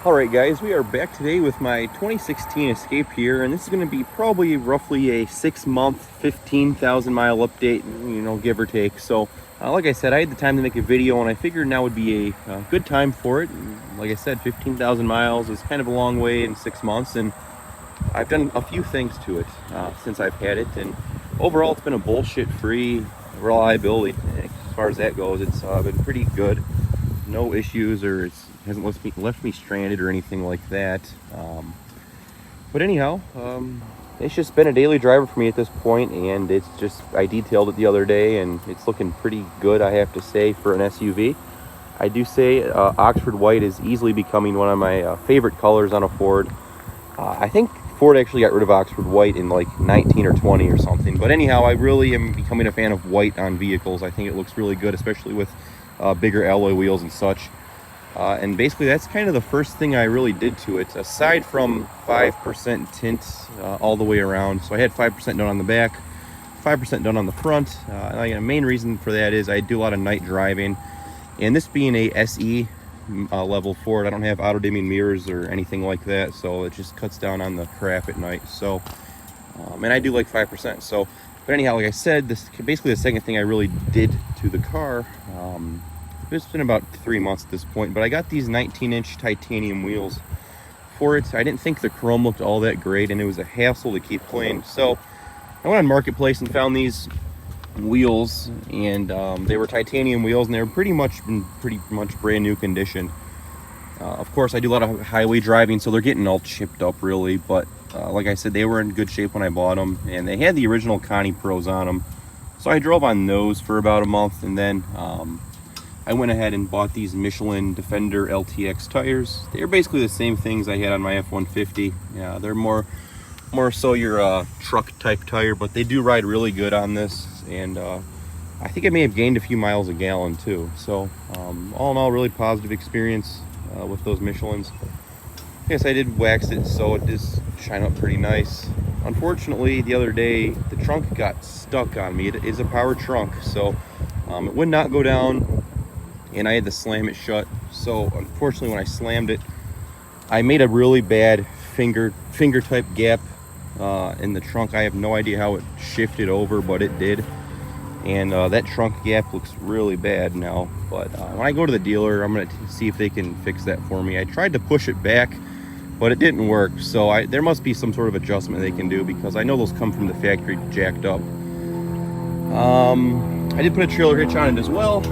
Alright guys, we are back today with my 2016 Escape here, and this is going to be probably roughly a 6-month, 15,000 mile update, give or take. So, like I said, I had the time to make a video, and I figured now would be a good time for it. And like I said, 15,000 miles is kind of a long way in 6 months, and I've done a few things to it since I've had it, and overall it's been a bullshit-free reliability. As far as that goes, it's been pretty good. No issues, or it hasn't left me stranded or anything like that. But anyhow, it's just been a daily driver for me at this point, and it's just, I detailed it the other day, and it's looking pretty good, I have to say, for an SUV. I do say Oxford White is easily becoming one of my favorite colors on a Ford. I think Ford actually got rid of Oxford White in like 19 or 20 or something. But anyhow, I really am becoming a fan of white on vehicles. I think it looks really good, especially with bigger alloy wheels and such. And basically that's kind of the first thing I really did to it, aside from 5% tint all the way around. So I had 5% done on the back, 5% done on the front. And the main reason for that is I do a lot of night driving, and this being a SE level Ford, I don't have auto dimming mirrors or anything like that, so it just cuts down on the crap at night. So and I do like 5%. So but anyhow, like I said, this basically the second thing I really did to the car. It's been about 3 months at this point, but I got these 19-inch titanium wheels for it. I didn't think the chrome looked all that great, and it was a hassle to keep clean. So I went on Marketplace and found these wheels, and they were titanium wheels, and they were pretty much brand new condition. Of course, I do a lot of highway driving, so they're getting all chipped up really, but like I said, they were in good shape when I bought them, and they had the original Connie Pros on them. So I drove on those for about a month, and then I went ahead and bought these Michelin Defender LTX tires. They're basically the same things I had on my F-150. Yeah, they're more so your truck type tire, but they do ride really good on this, and I think I may have gained a few miles a gallon too. So all in all, really positive experience with those Michelins. Yes, I did wax it, so it does shine up pretty nice. Unfortunately, the other day the trunk got stuck on me. It is a power trunk, so it would not go down, and I had to slam it shut. So unfortunately, when I slammed it, I made a really bad finger type gap in the trunk. I have no idea how it shifted over, but it did, and that trunk gap looks really bad now. But when I go to the dealer, I'm going to see if they can fix that for me. I tried to push it back, but it didn't work. So there must be some sort of adjustment they can do, because I know those come from the factory jacked up. I did put a trailer hitch on it as well.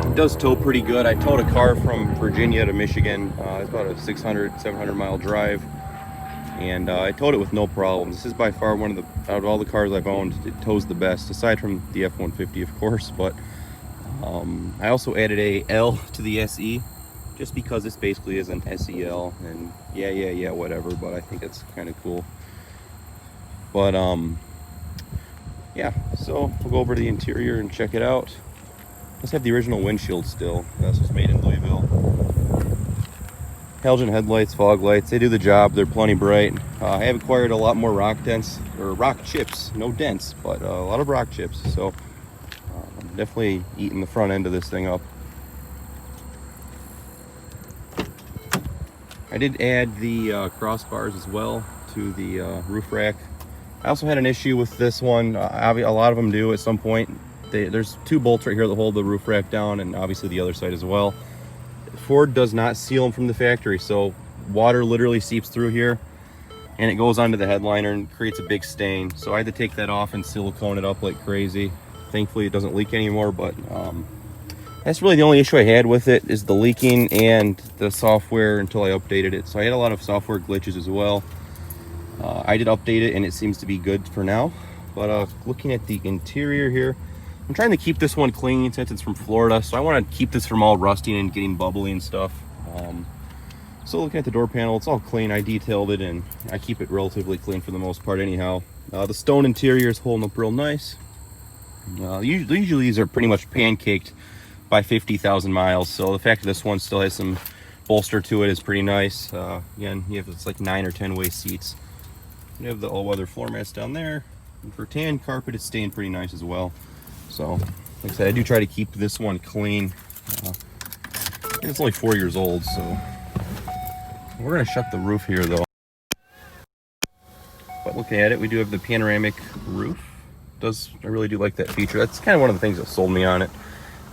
It does tow pretty good. I towed a car from Virginia to Michigan. It's about a 600-700 mile drive, and I towed it with no problems. This is by far out of all the cars I've owned, it tows the best, aside from the F-150 of course. But I also added a L to the SE, just because this basically is an SEL, and yeah, whatever, but I think it's kind of cool. But yeah, so we'll go over to the interior and check it out. Let's have the original windshield still. This was made in Louisville. Halogen headlights, fog lights, they do the job. They're plenty bright. I have acquired a lot more rock chips, no dents, but a lot of rock chips. So I'm definitely eating the front end of this thing up. I did add the crossbars as well to the roof rack. I also had an issue with this one. A lot of them do at some point. There's 2 bolts right here that hold the roof rack down, and obviously the other side as well. Ford does not seal them from the factory, so water literally seeps through here, and it goes onto the headliner and creates a big stain. So I had to take that off and silicone it up like crazy. Thankfully it doesn't leak anymore, but that's really the only issue I had with it, is the leaking and the software until I updated it. So I had a lot of software glitches as well. I did update it, and it seems to be good for now. But looking at the interior here, I'm trying to keep this one clean since it's from Florida, so I want to keep this from all rusting and getting bubbly and stuff. So looking at the door panel, it's all clean. I detailed it, and I keep it relatively clean for the most part anyhow. The stone interior is holding up real nice. Usually these are pretty much pancaked by 50,000 miles, so the fact that this one still has some bolster to it is pretty nice. Again, it's like 9 or 10 way seats. You have the all-weather floor mats down there, and for tan carpet it's staying pretty nice as well. So like I said, I do try to keep this one clean. It's only 4 years old, so We're going to shut the roof here though. But looking at it, we do have the panoramic roof. I really do like that feature. That's kind of one of the things that sold me on it.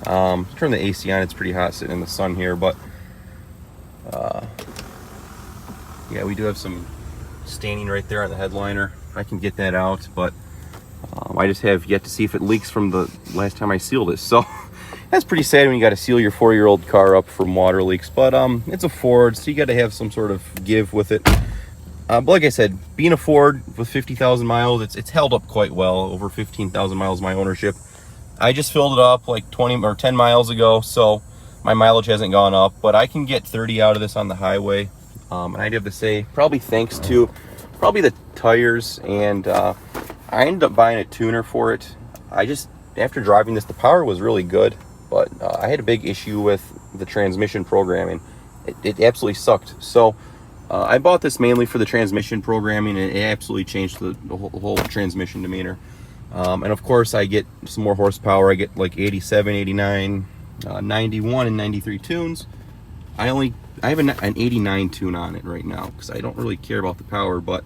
Turn the AC on, it's pretty hot sitting in the sun here, but yeah, we do have some staining right there on the headliner. I can get that out, but I just have yet to see if it leaks from the last time I sealed it. So that's pretty sad when you got to seal your 4-year-old car up from water leaks, but it's a Ford, so you got to have some sort of give with it. But like I said, being a Ford with 50,000 miles, it's held up quite well. Over 15,000 miles my ownership. I just filled it up like 20 or 10 miles ago, so my mileage hasn't gone up, but I can get 30 out of this on the highway. And I'd have to say, probably thanks to the tires, and I ended up buying a tuner for it. After driving this, the power was really good, but I had a big issue with the transmission programming. It absolutely sucked. So I bought this mainly for the transmission programming, and it absolutely changed the whole transmission demeanor. And of course, I get some more horsepower. I get like 87, 89, 91, and 93 tunes. I have an 89 tune on it right now because I don't really care about the power, but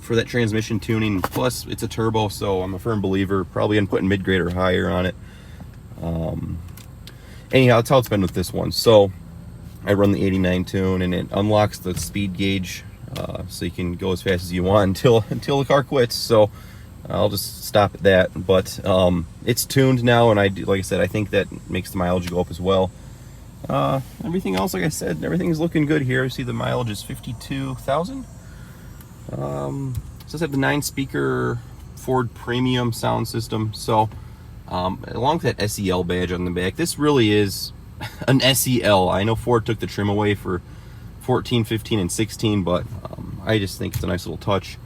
for that transmission tuning, plus it's a turbo, so I'm a firm believer, probably in putting mid-grade or higher on it. Anyhow, that's how it's been with this one. So I run the 89 tune, and it unlocks the speed gauge, so you can go as fast as you want until the car quits. So I'll just stop at that. But it's tuned now, and like I said, I think that makes the mileage go up as well. Everything else, like I said, everything's looking good here. See, the mileage is 52,000. Does have the 9-speaker Ford premium sound system. So along with that SEL badge on the back, this really is an SEL. I know Ford took the trim away for 14, 15, and 16, but I just think it's a nice little touch.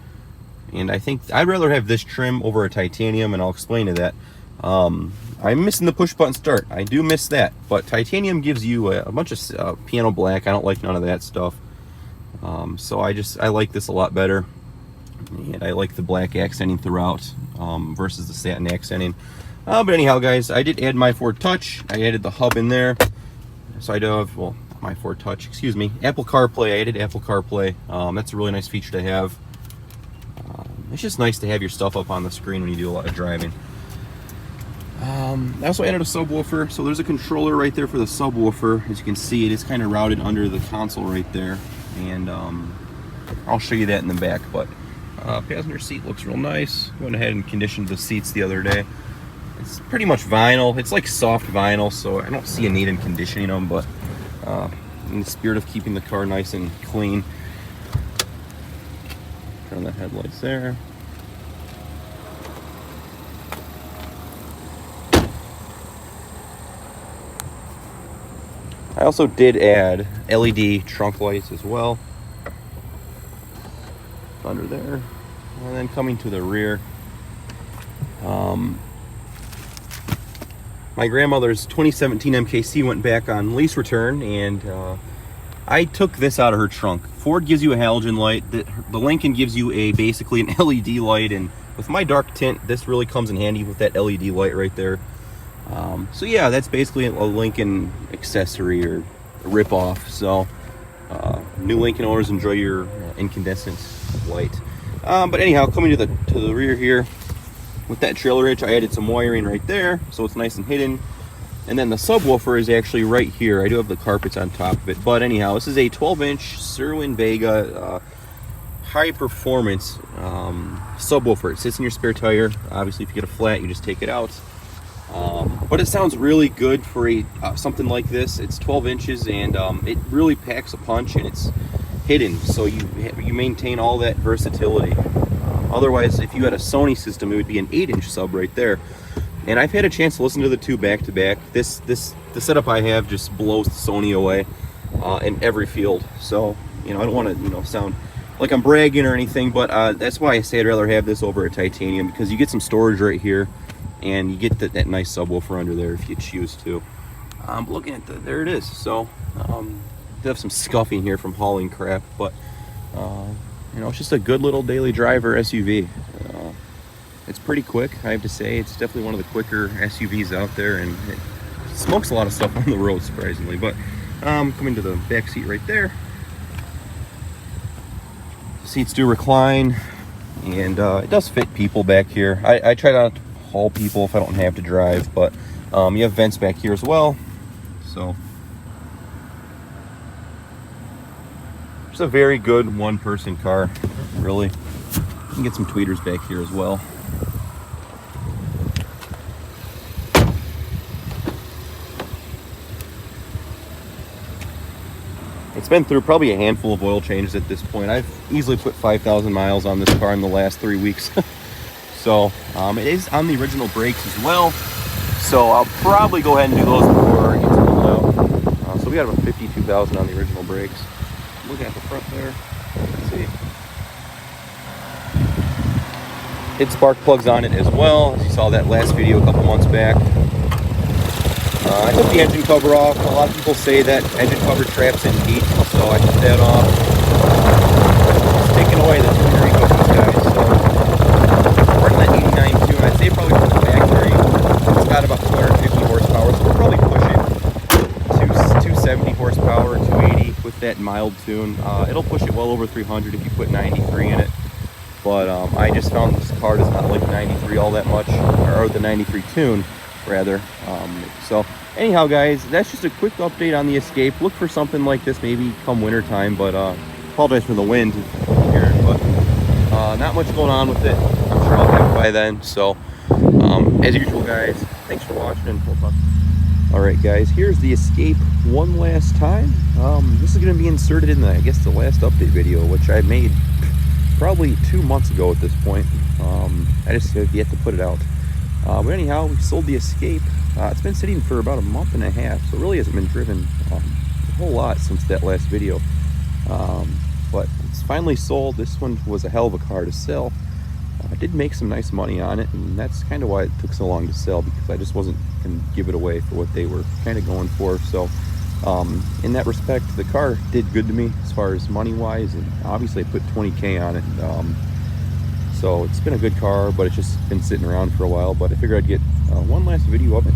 And I think I'd rather have this trim over a titanium, and I'll explain to that. I'm missing the push button start. I do miss that, but titanium gives you a bunch of piano black. I don't like none of that stuff. So I like this a lot better, and I like the black accenting throughout versus the satin accenting. But anyhow, guys, I did add my Ford Touch. I added the hub in there, so I do have, well, my Ford Touch, excuse me, Apple CarPlay. I added Apple CarPlay. That's a really nice feature to have. It's just nice to have your stuff up on the screen when you do a lot of driving. I also added a subwoofer, so there's a controller right there for the subwoofer. As you can see, it is kind of routed under the console right there, and I'll show you that in the back. But passenger seat looks real nice. Went ahead and conditioned the seats the other day. It's pretty much vinyl. It's like soft vinyl, so I don't see a need in conditioning them, but in the spirit of keeping the car nice and clean. Turn the headlights there. I also did add LED trunk lights as well. Under there. And then coming to the rear. My grandmother's 2017 MKC went back on lease return, and I took this out of her trunk. Ford gives you a halogen light. The Lincoln gives you basically an LED light, and with my dark tint, this really comes in handy with that LED light right there. So yeah, that's basically a Lincoln accessory or a rip-off. So new Lincoln owners, enjoy your incandescent light. But anyhow, coming to the rear here, with that trailer hitch, I added some wiring right there, so it's nice and hidden. And then the subwoofer is actually right here. I do have the carpets on top of it. But anyhow, this is a 12-inch Cerwin Vega high-performance subwoofer. It sits in your spare tire. Obviously, if you get a flat, you just take it out. But it sounds really good for something like this. It's 12 inches, and it really packs a punch, and it's hidden, so you maintain all that versatility. Otherwise, if you had a Sony system, it would be an 8-inch sub right there. And I've had a chance to listen to the two back to back. The setup I have just blows the Sony away in every field. So I don't want to sound like I'm bragging or anything, but that's why I say I'd rather have this over a titanium, because you get some storage right here, and you get that nice subwoofer under there if you choose to. I'm looking at there it is. So they have some scuffing here from hauling crap, but it's just a good little daily driver SUV. It's pretty quick, I have to say. It's definitely one of the quicker SUVs out there, and it smokes a lot of stuff on the road, surprisingly. But coming to the back seat right there, Seats do recline, and it does fit people back here. I try not to haul people if I don't have to drive, but you have vents back here as well. So it's a very good one-person car, really. You can get some tweeters back here as well. It's been through probably a handful of oil changes at this point. I've easily put 5,000 miles on this car in the last 3 weeks. So it is on the original brakes as well. So I'll probably go ahead and do those before it gets pulled out. So we got about 52,000 on the original brakes. Looking at the front there, let's see. It spark plugs on it as well, as you saw that last video a couple months back. I took the engine cover off. A lot of people say that engine cover traps in heat, so I took that off. It's taking away the tuner ego of these guys. So running that 89 tune, I'd say probably from the factory, it's got about 250 horsepower, so we're probably pushing 270 horsepower, 280 with that mild tune. It'll push it well over 300 if you put 93 in it. But I just found this car does not like 93 all that much, or the 93 tune rather. So anyhow, guys, that's just a quick update on the Escape. Look for something like this maybe come winter time, but apologize for the wind here, but not much going on with it. I'm sure I'll have it by then. So as usual, guys, thanks for watching. We'll talk. All right, guys, here's the Escape one last time. This is going to be inserted in I guess the last update video, which I made probably 2 months ago at this point. I just have yet to put it out. But anyhow, we sold the Escape. It's been sitting for about a month and a half, so it really hasn't been driven a whole lot since that last video. But it's finally sold. This one was a hell of a car to sell. I did make some nice money on it, and that's kind of why it took so long to sell, because I just wasn't going to give it away for what they were kind of going for. So in that respect, the car did good to me as far as money-wise, and obviously I put 20K on it. So it's been a good car, but it's just been sitting around for a while. But I figured I'd get one last video of it.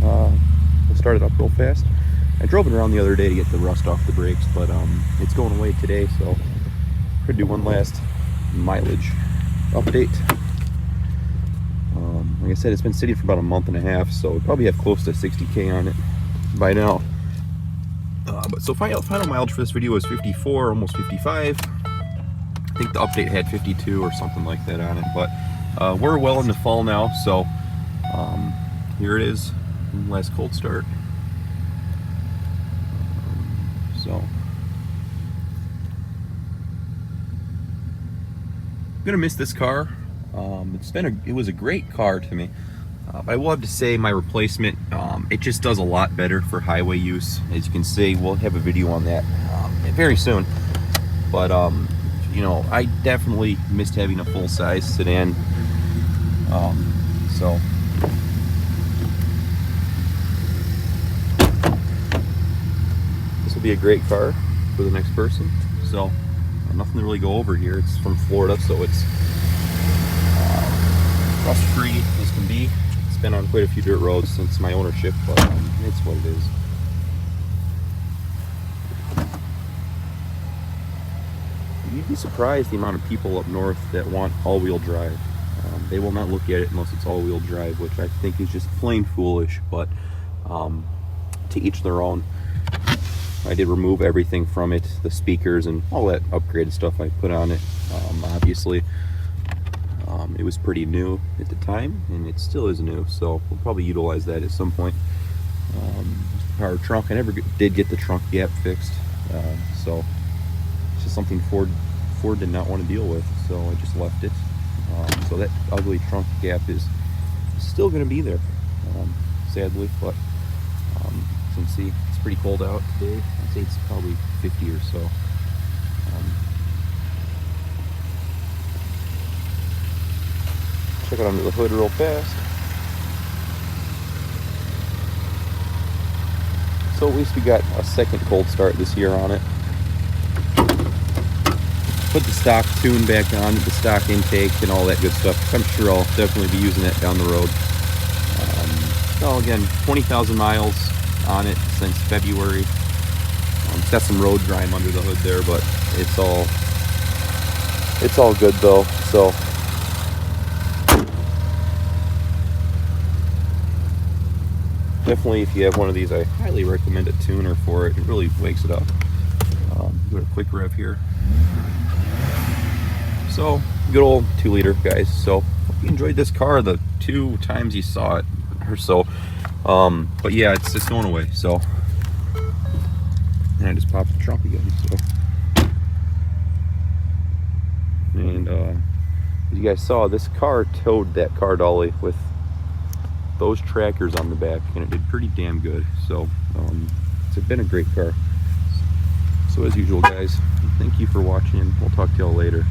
We'll start it up real fast. I drove it around the other day to get the rust off the brakes, but it's going away today, so could do one last mileage update. Like I said, it's been sitting for about a month and a half, so we probably have close to 60K on it by now. But so final mileage for this video is 54, almost 55. I think the update had 52 or something like that on it, but we're well into fall now, so here it is, last cold start. So I'm gonna miss this car. It was a great car to me. But I will have to say my replacement, it just does a lot better for highway use. As you can see, we'll have a video on that very soon. But you know, I definitely missed having a full-size sedan. So this will be a great car for the next person. So nothing to really go over here. It's from Florida, so it's rust-free as can be. It's been on quite a few dirt roads since my ownership, but it's what it is. You'd be surprised the amount of people up north that want all-wheel drive. They will not look at it unless it's all-wheel drive, which I think is just plain foolish, but to each their own. I did remove everything from it, the speakers and all that upgraded stuff I put on it. Obviously, it was pretty new at the time, and it still is new, so we'll probably utilize that at some point. Power trunk, I never did get the trunk gap fixed, so it's just something Ford did not want to deal with, so I just left it. So that ugly trunk gap is still going to be there, sadly, but as you can see, it's pretty cold out today. I'd say it's probably 50 or so. Check it under the hood real fast. So at least we got a second cold start this year on it. Put the stock tune back on, the stock intake and all that good stuff. I'm sure I'll definitely be using that down the road. So again, 20,000 miles on it since February. It's got some road grime under the hood there, but it's all It's all good though, so. Definitely, if you have one of these, I highly recommend a tuner for it. It really wakes it up. Go to quick rev here. So, good old 2-liter, guys. So, hope you enjoyed this car the 2 times you saw it or so. But yeah, it's going away. So, and I just popped the trunk again. So, and as you guys saw, this car towed that car dolly with those trackers on the back, and it did pretty damn good. So it's been a great car. So as usual, guys, thank you for watching, and we'll talk to y'all later.